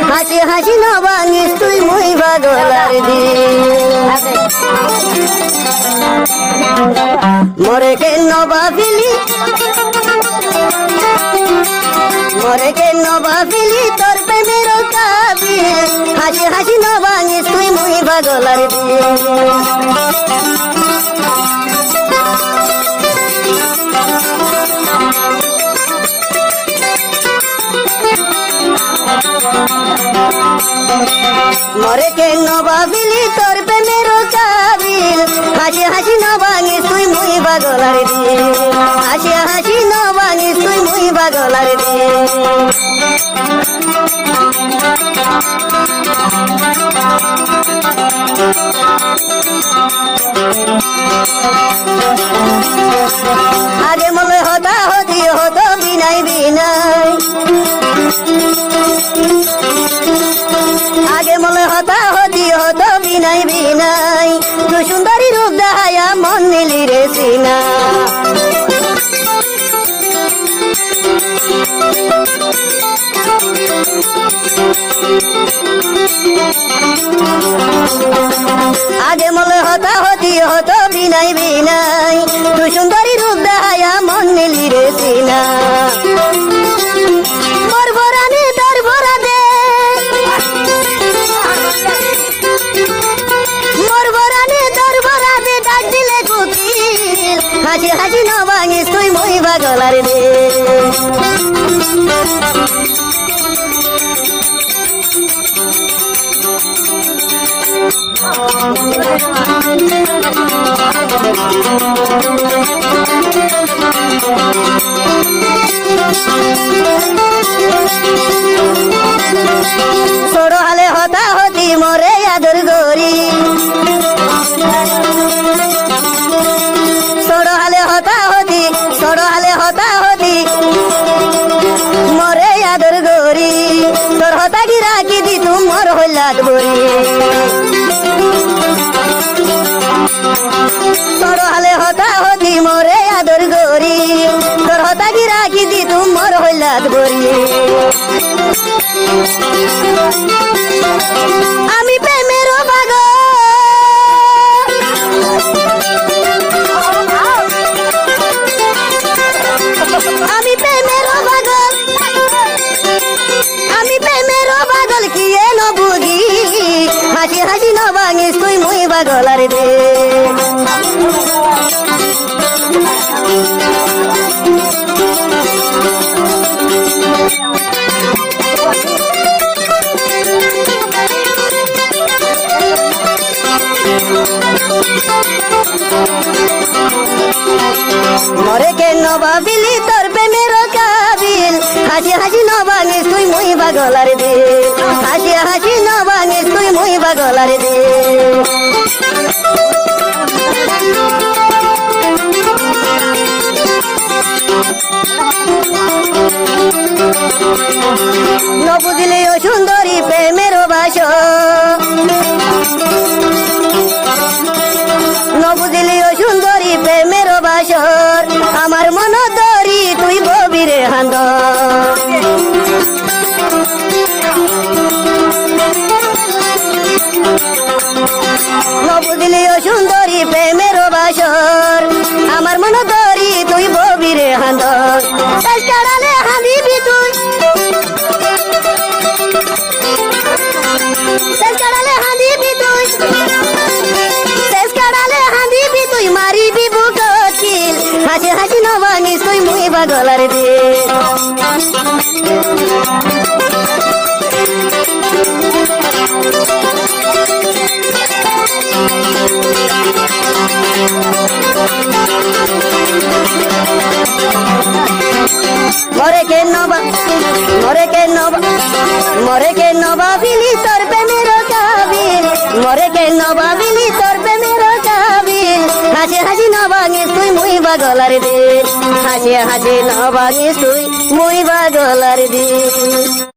হাসি হাসি নবাঙিস তুই মুই পাগলার দিন মরে কেন নবাবিলি মরে কেন নবাবিলি তোর প্রেমের কাবিল হাসি হাসি নবাঙিস তুই মুই পাগলার দিন মরে কেন নবাবিলি তোর প্রেমের কাবিল হাসি হাসি নবাঙিস তুই মুই পাগলার দিন হাসি হাসি নবাঙিস তুই মুই পাগলার দিন আগে মনে হতা হতি হতো বিনাই বিনাই আগে মনে হতা হতি হতো বিনাই বিনাই তুই সুন্দরী রূপ দেখায়া মন নিলি রে সিনা আগে মনে হতা হতি হতো বিনাই বিনাই তুই সুন্দরী রূপ দেখায়া মন নিলি রে সিনা মোর ভরানে তোর ভরা দে মোর ভরানে তোর ভরা দে ডাক দিলে কুকিল হাসি হাসি নবাঙিস তুই মুই পাগলার দিন ছোড়ো হালে হতা হতি মরে আদর গরি ছোড়ো হালে হতা হতি মরে আদর গরি তোর হতা কি রাখি দি তুমর হইলাত বরি ছোড়ো হালে হতা হতি মরে আদর গরি তোর হতা কি রাখি দি তুমর হইলাত বরি আমি প্রেমের পাগল আমি প্রেমের পাগল আমি প্রেমের পাগল কি এন বুঝি হাসি হাসি নবাঙিস তুই মুই পাগলার দে মরে কেন নবাবিলি তোর প্রেমের কাবিল হাসি হাসি নবাঙিস তুই মুই পাগলার দিন হাসি হাসি নবাঙিস তুই মুই পাগলার দিন নবুঝলি ও সুন্দরী প্রেমের বাস নবুঝলি ও সুন্দরী প্রেমের বাসর আমার মন দরি তুই গভীরে হান্দ নবুঝলি ও সুন্দরী প্রেমের বাসর আমার মন দরি তুই গভীরে হান্দ চেষ্টারালে হাঁদিবি তুই চেষ্টারালে হাঁদিবি তুই তুই মারিবি বুকিল হাসি হাসি নবাঙিস তুই মুই পাগলার দিন মরে কে নবাবিলি তোর প্রেমের কাবিল মরে কে নবাবিলি তোর প্রেমের কাবিল হাসি হাসি নবাঙিস তুই মুই পাগলার দিন হাসি হাসি নবাঙিস তুই মুই পাগলার দিন